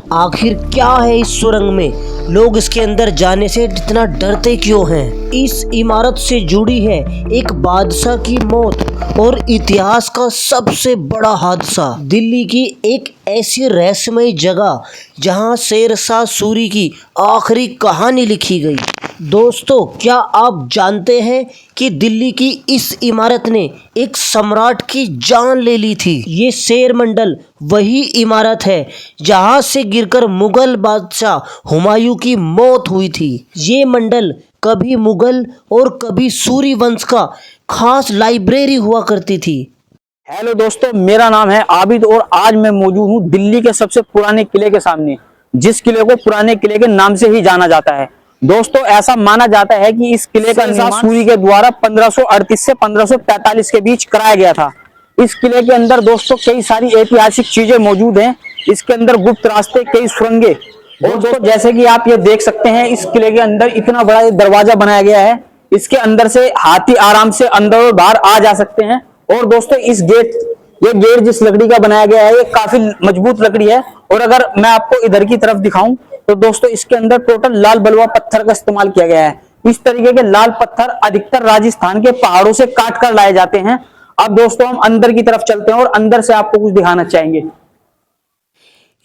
आखिर क्या है इस सुरंग में, लोग इसके अंदर जाने से इतना डरते क्यों हैं? इस इमारत से जुड़ी है एक बादशाह की मौत और इतिहास का सबसे बड़ा हादसा। दिल्ली की एक ऐसी रहस्यमय जगह जहां शेरशाह सूरी की आखिरी कहानी लिखी गई। दोस्तों, क्या आप जानते हैं कि दिल्ली की इस इमारत ने एक सम्राट की जान ले ली थी? ये शेर मंडल वही इमारत है जहां से गिरकर मुगल बादशाह हुमायूं की मौत हुई थी। ये मंडल कभी मुगल और कभी सूरी वंश का खास लाइब्रेरी हुआ करती थी। हेलो दोस्तों, मेरा नाम है आबिद और आज मैं मौजूद हूँ दिल्ली के सबसे पुराने किले के सामने, जिस किले को पुराने किले के नाम से ही जाना जाता है। दोस्तों, ऐसा माना जाता है कि इस किले का निर्माण सूरी के द्वारा 1538 से 1545 के बीच कराया गया था। इस किले के अंदर दोस्तों कई सारी ऐतिहासिक चीजें मौजूद हैं। इसके अंदर गुप्त रास्ते, कई सुरंगें और दोस्तों जैसे कि आप ये देख सकते हैं, इस किले के अंदर इतना बड़ा दरवाजा बनाया गया है। इसके अंदर से हाथी आराम से अंदर और बाहर आ जा सकते हैं। और दोस्तों ये गेट जिस लकड़ी का बनाया गया है, ये काफी मजबूत लकड़ी है। और अगर मैं आपको इधर की तरफ दिखाऊं तो दोस्तों इसके अंदर टोटल लाल बलुआ पत्थर का इस्तेमाल किया गया है। इस तरीके के लाल पत्थर अधिकतर राजस्थान के पहाड़ों से काट कर लाए जाते हैं। अब दोस्तों हम अंदर की तरफ चलते हैं और अंदर से आपको कुछ दिखाना चाहेंगे।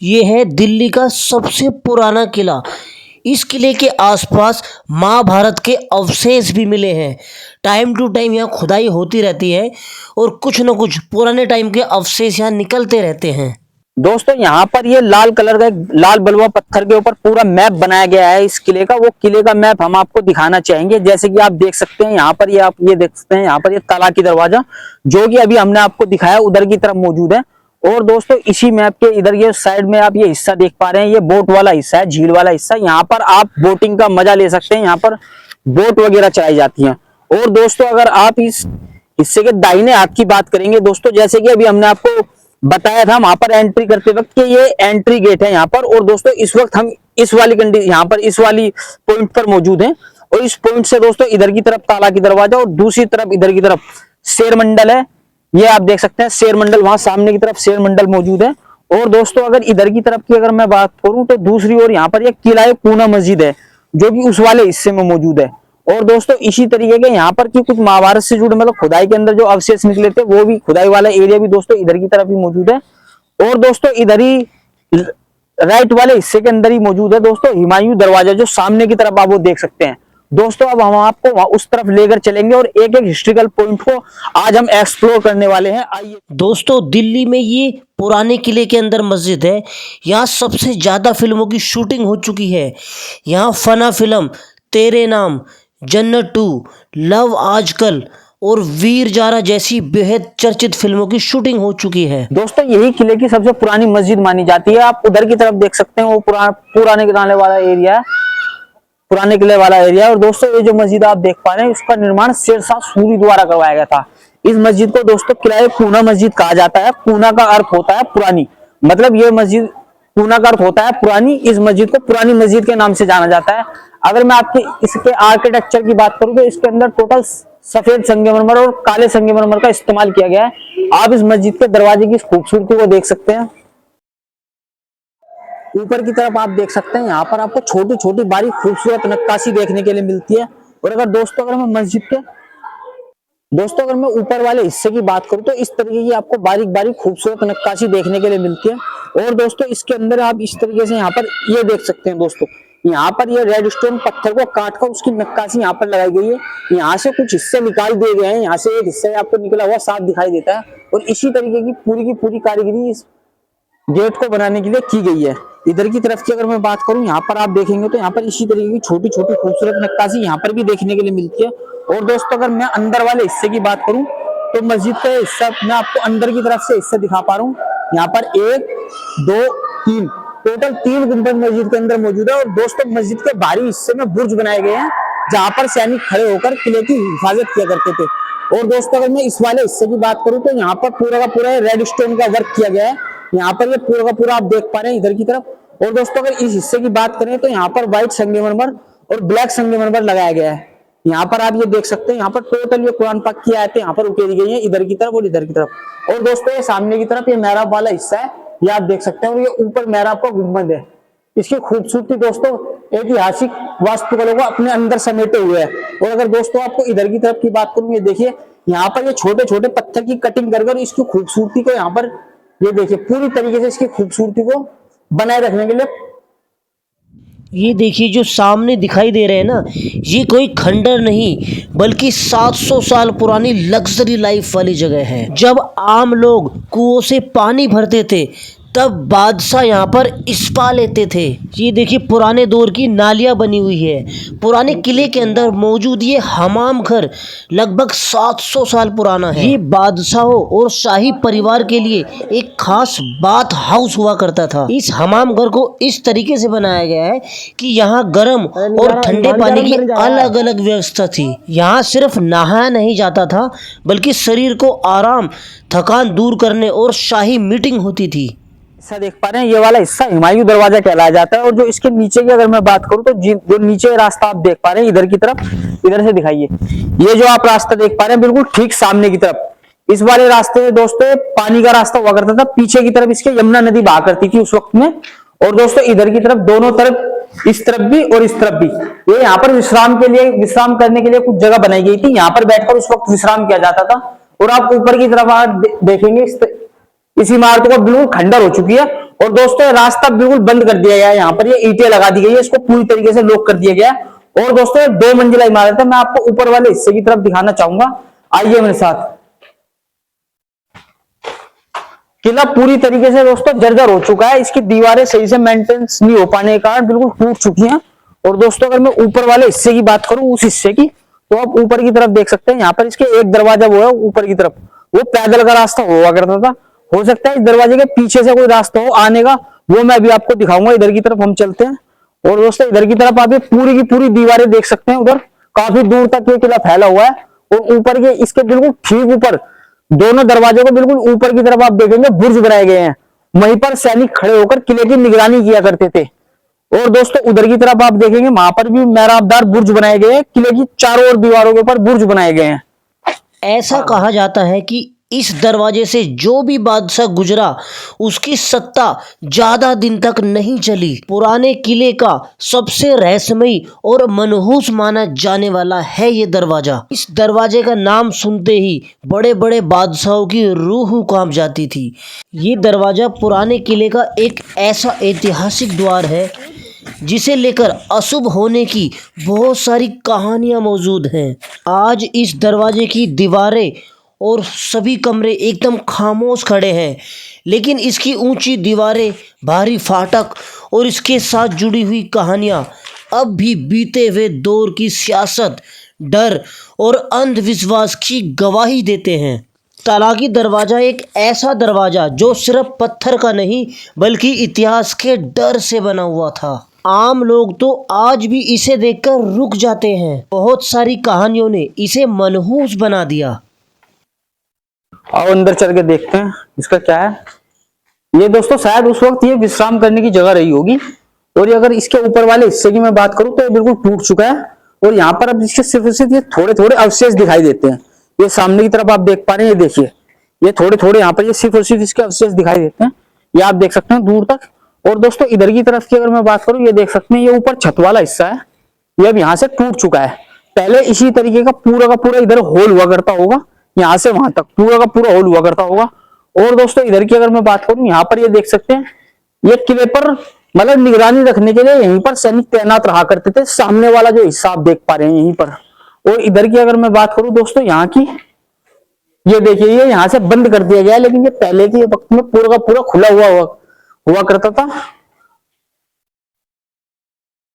ये है दिल्ली का सबसे पुराना किला। इस किले के आसपास महाभारत के अवशेष भी मिले हैं। टाइम टू टाइम यहाँ खुदाई होती रहती है और कुछ न कुछ पुराने टाइम के अवशेष यहाँ निकलते रहते हैं। दोस्तों यहाँ पर ये लाल कलर का लाल बलुआ पत्थर के ऊपर पूरा मैप बनाया गया है इस किले का। वो किले का मैप हम आपको दिखाना चाहेंगे। जैसे कि आप देख सकते हैं यहाँ पर आप ये देख सकते हैं, यहाँ पर ये ताला की दरवाजा जो कि अभी हमने आपको दिखाया उधर की तरफ मौजूद है। और दोस्तों इसी मैप के इधर ये साइड में आप ये हिस्सा देख पा रहे हैं, ये बोट वाला हिस्सा है, झील वाला हिस्सा। यहाँ पर आप बोटिंग का मजा ले सकते हैं। यहाँ पर बोट वगैरह चलाई जाती है। और दोस्तों अगर आप इस हिस्से के दाहिने हाथ की बात करेंगे दोस्तों, जैसे कि अभी हमने आपको बताया था वहां पर एंट्री करते वक्त कि ये एंट्री गेट है यहाँ पर। और दोस्तों इस वक्त हम इस वाली कंडीशन यहाँ पर इस वाली पॉइंट पर मौजूद हैं। और इस पॉइंट से दोस्तों इधर की तरफ ताला की दरवाजा और दूसरी तरफ इधर की तरफ शेर मंडल है। ये आप देख सकते हैं शेर मंडल, वहां सामने की तरफ शेर मंडल मौजूद है। और दोस्तों अगर इधर की तरफ की अगर मैं बात करूं तो दूसरी ओर यहाँ पर एक किला पूना मस्जिद है जो कि उस वाले हिस्से में मौजूद है। और दोस्तों इसी तरीके के यहाँ पर की कुछ महाभारत से जुड़े मतलब खुदाई के अंदर जो अवशेष निकले थे वो भी खुदाई वाला एरिया भी दोस्तों इधर की तरफ ही मौजूद है। और दोस्तों इधर ही राइट वाले हिस्से के अंदर ही मौजूद है दोस्तों हुमायूं दरवाजा, जो सामने की तरफ आप वो देख सकते हैं। दोस्तों अब हम आपको उस तरफ लेकर चलेंगे और एक एक हिस्ट्रिकल पॉइंट को आज हम एक्सप्लोर करने वाले हैं। आइए दोस्तों, दिल्ली में ये पुराने किले के अंदर मस्जिद है। यहाँ सबसे ज़्यादा फिल्मों की शूटिंग हो चुकी है। यहाँ फना फिल्म, तेरे नाम, जन्नत 2, लव आजकल और वीर जारा जैसी बेहद चर्चित फिल्मों की शूटिंग हो चुकी है। दोस्तों यही किले की सबसे पुरानी मस्जिद मानी जाती है। आप उधर की तरफ देख सकते हैं, वो पुराने किले वाला एरिया है, पुराने किले वाला एरिया। और दोस्तों ये जो मस्जिद आप देख पा रहे हैं उसका निर्माण शेरशाह सूरी द्वारा करवाया गया था। इस मस्जिद को दोस्तों किला पूना मस्जिद कहा जाता है। पूना का अर्थ होता है पुरानी, मतलब ये मस्जिद पूना का अर्थ होता है पुरानी। इस मस्जिद को पुरानी मस्जिद के नाम से जाना जाता है। अगर मैं आपके इसके आर्किटेक्चर की बात करूं तो इसके अंदर टोटल सफेद संगमरमर और काले संगमरमर का इस्तेमाल किया गया है। आप इस मस्जिद के दरवाजे की खूबसूरती को देख सकते हैं। ऊपर की तरफ आप देख सकते हैं, यहाँ पर आपको छोटी छोटी बारीक खूबसूरत नक्काशी देखने के लिए मिलती है। और अगर दोस्तों अगर मैं ऊपर वाले हिस्से की बात करूं तो इस तरीके की आपको बारीक बारीक खूबसूरत नक्काशी देखने के लिए मिलती है। और दोस्तों इसके अंदर आप इस तरीके से यहाँ पर ये देख सकते हैं दोस्तों, यहाँ पर ये रेड स्टोन पत्थर को काटकर उसकी नक्काशी यहाँ पर लगाई गई है। यहाँ से कुछ हिस्से निकाल दिए गए हैं, यहाँ से एक हिस्सा आपको निकला हुआ साफ दिखाई देता है। और इसी तरीके की पूरी कारीगरी इस गेट को बनाने के लिए की गई है। इधर की तरफ की अगर मैं बात करूं, यहाँ पर आप देखेंगे तो यहाँ पर इसी तरीके की छोटी छोटी खूबसूरत नक्काशी यहाँ पर भी देखने के लिए मिलती है। और दोस्तों अगर मैं अंदर वाले हिस्से की बात करूं तो मस्जिद का हिस्सा मैं आपको अंदर की तरफ से हिस्सा दिखा पा रहा हूँ। यहाँ पर 1, 2, 3 टोटल 3 गुंबद मस्जिद के अंदर मौजूद है। और दोस्तों मस्जिद के बाहरी हिस्से में बुर्ज बनाए गए हैं जहां पर सैनिक खड़े होकर किले की हिफाजत किया करते थे। और दोस्तों अगर मैं इस वाले हिस्से की बात करूं तो यहाँ पर पूरा का पूरा रेड स्टोन का वर्क किया गया है। यहाँ पर ये पूरा का पूरा आप देख पा रहे हैं इधर की तरफ। और दोस्तों अगर इस हिस्से की बात करें तो यहाँ पर व्हाइट संगमरमर और ब्लैक संगमरमर लगाया गया है। यहाँ पर आप ये देख सकते हैं, यहाँ पर टोटल ये कुरान पाक की आयतें यहाँ पर उकेरी गई है इधर की तरफ और इधर की तरफ। और दोस्तों ये सामने की तरफ ये मेहराब वाला हिस्सा है, ये आप देख सकते हैं। और ये ऊपर मेहराब का गुंबद है, इसकी खूबसूरती दोस्तों ऐतिहासिक वास्तुकला को अपने अंदर समेटे हुए है। और अगर दोस्तों आपको इधर की तरफ की बात करूं, ये देखिए यहाँ पर ये छोटे छोटे पत्थर की कटिंग कर इसकी खूबसूरती को यहाँ पर ये देखिए पूरी तरीके से इसकी खूबसूरती को बनाए रखने के लिए। ये देखिए जो सामने दिखाई दे रहे हैं ना, ये कोई खंडर नहीं बल्कि 700 साल पुरानी लग्जरी लाइफ वाली जगह है। जब आम लोग कुओं से पानी भरते थे तब बादशाह यहाँ पर स्पा लेते थे। ये देखिए पुराने दौर की नालियाँ बनी हुई है। पुराने किले के अंदर मौजूद ये हमाम घर लगभग 700 साल पुराना है। ये बादशाहों और शाही परिवार के लिए एक खास बाथ हाउस हुआ करता था। इस हमाम घर को इस तरीके से बनाया गया है कि यहाँ गर्म और ठंडे पानी की अलग अलग व्यवस्था थी। यहाँ सिर्फ नहाया नहीं जाता था बल्कि शरीर को आराम, थकान दूर करने और शाही मीटिंग होती थी। हिस्सा देख पा रहे हैं, ये वाला हिस्सा हुमायूं दरवाजा कहलाया जाता है। और जो इसके नीचे की अगर मैं बात करूं तो जो नीचे रास्ता आप देख पा रहे हैं इधर की तरफ, इधर से दिखाइए, ये जो आप रास्ता देख पा रहे हैं बिल्कुल ठीक सामने की तरफ, इस वाले रास्ते में दोस्तों पानी का रास्ता हुआ करता था। पीछे की तरफ इसके यमुना नदी बहा करती थी उस वक्त में। और दोस्तों इधर की तरफ दोनों तरफ, इस तरफ भी और इस तरफ भी, ये यहाँ पर विश्राम करने के लिए कुछ जगह बनाई गई थी। यहाँ पर बैठकर उस वक्त विश्राम किया जाता था। और आप ऊपर की तरफ आज देखेंगे इस इमारत को बिल्कुल खंडर हो चुकी है। और दोस्तों रास्ता बिल्कुल बंद कर दिया गया है, यहाँ पर ये ईंटें लगा दी गई है, इसको पूरी तरीके से लॉक कर दिया गया है। और दोस्तों 2 मंजिला इमारत है। मैं आपको ऊपर वाले हिस्से की तरफ दिखाना चाहूंगा, आइए मेरे साथ। किला पूरी तरीके से दोस्तों जर्जर हो चुका है, इसकी दीवारें सही से मेंटेनेंस नहीं हो पाने के कारण बिल्कुल टूट चुकी हैं। और दोस्तों अगर मैं ऊपर वाले हिस्से की बात करूं, उस हिस्से की, तो आप ऊपर की तरफ देख सकते हैं, यहाँ पर इसके एक दरवाजा वो है ऊपर की तरफ, वो पैदल का रास्ता हुआ करता था। हो सकता है इस दरवाजे के पीछे से कोई रास्ता हो आने का, वो मैं अभी आपको दिखाऊंगा। इधर की तरफ हम चलते हैं। और दोस्तों इधर की तरफ आप ये पूरी की पूरी दीवारें देख सकते हैं, उधर काफी दूर तक ये किला फैला हुआ है। और ऊपर के इसके बिल्कुल ठीक ऊपर दोनों दरवाजों को बिल्कुल ऊपर की तरफ आप देखेंगे बुर्ज बनाए गए हैं, वहीं पर सैनिक खड़े होकर किले की निगरानी किया करते थे। और दोस्तों उधर की तरफ आप देखेंगे वहां पर भी मेहराबदार बुर्ज बनाए गए हैं, किले की चारों ओर दीवारों के ऊपर बुर्ज बनाए गए हैं। ऐसा कहा जाता है कि इस दरवाजे से जो भी बादशाह गुजरा उसकी सत्ता ज्यादा दिन तक नहीं चली। पुराने किले का सबसे रहस्यमयी और मनहूस माना जाने वाला है ये दरवाजा। इस दरवाजे का नाम सुनते ही बड़े बड़े बादशाहों की रूह कांप जाती थी। ये दरवाजा पुराने किले का एक ऐसा ऐतिहासिक द्वार है जिसे लेकर अशुभ होने की बहुत सारी कहानियां मौजूद हैं। आज इस दरवाजे की दीवारें और सभी कमरे एकदम खामोश खड़े हैं, लेकिन इसकी ऊंची दीवारें, भारी फाटक और इसके साथ जुड़ी हुई कहानियां अब भी बीते हुए दौर की सियासत, डर और अंधविश्वास की गवाही देते हैं। तालाकी दरवाजा एक ऐसा दरवाजा जो सिर्फ पत्थर का नहीं बल्कि इतिहास के डर से बना हुआ था। आम लोग तो आज भी इसे देखकर रुक जाते हैं। बहुत सारी कहानियों ने इसे मनहूस बना दिया। आओ अंदर चल के देखते हैं इसका क्या है। ये दोस्तों शायद उस वक्त ये विश्राम करने की जगह रही होगी। और ये अगर इसके ऊपर वाले हिस्से की मैं बात करूं तो ये बिल्कुल टूट चुका है। और यहाँ पर अब इसके सिर्फ ये थोड़े थोड़े अवशेष दिखाई देते हैं। ये सामने की तरफ आप देख पा रहे हैं, ये देखिए, ये थोड़े थोड़े यहाँ पर ये सिर्फ और सिर्फ इसके अवशेष दिखाई देते हैं। ये आप देख सकते हैं दूर तक। और दोस्तों इधर की तरफ की अगर मैं बात करूं, ये देख सकते हैं, ये ऊपर छत वाला हिस्सा है, ये अब यहाँ से टूट चुका है। पहले इसी तरीके का पूरा इधर होल हुआ करता होगा, यहाँ से वहां तक पूरा का पूरा होल हुआ करता होगा। और दोस्तों इधर की अगर मैं बात करूं, यहाँ पर ये देख सकते हैं, ये किले पर मतलब निगरानी रखने के लिए यहीं पर सैनिक तैनात रहा करते थे। सामने वाला जो हिस्सा आप देख पा रहे हैं यहीं पर। और इधर की अगर मैं बात करूं दोस्तों, यहाँ की ये देखिए, ये यहाँ से बंद कर दिया गया है, लेकिन ये पहले के वक्त में पूरा का पूरा खुला हुआ करता था।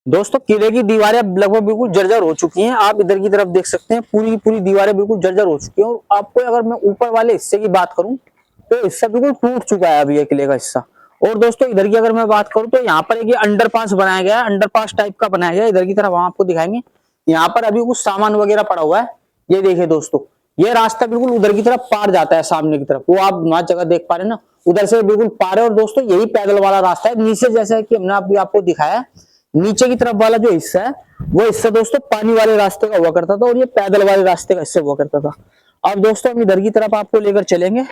दोस्तों किले की दीवारें लगभग बिल्कुल जर्जर हो चुकी हैं। आप इधर की तरफ देख सकते हैं, पूरी की पूरी दीवारें बिल्कुल जर्जर हो चुकी हैं। और आपको अगर मैं ऊपर वाले हिस्से की बात करूं तो हिस्सा बिल्कुल टूट चुका है अभी ये किले का हिस्सा। और दोस्तों इधर की अगर मैं बात करूं तो यहाँ पर एक अंडरपास बनाया गया है, अंडरपास टाइप का बनाया गया है। इधर की तरफ हम आपको दिखाएंगे, यहाँ पर अभी कुछ सामान वगैरह पड़ा हुआ है। ये देखिए दोस्तों, ये रास्ता बिल्कुल उधर की तरफ पार जाता है, सामने की तरफ, वो आप वहां जगह देख पा रहे हैं ना, उधर से बिल्कुल पार है। और दोस्तों यही पैदल वाला रास्ता है नीचे, जैसा कि हमने अभी आपको दिखाया। नीचे की तरफ वाला जो हिस्सा है वो हिस्सा दोस्तों पानी वाले रास्ते का हुआ करता था, और ये पैदल वाले रास्ते का हिस्सा हुआ करता था। अब दोस्तों हम इधर की तरफ आपको लेकर चलेंगे।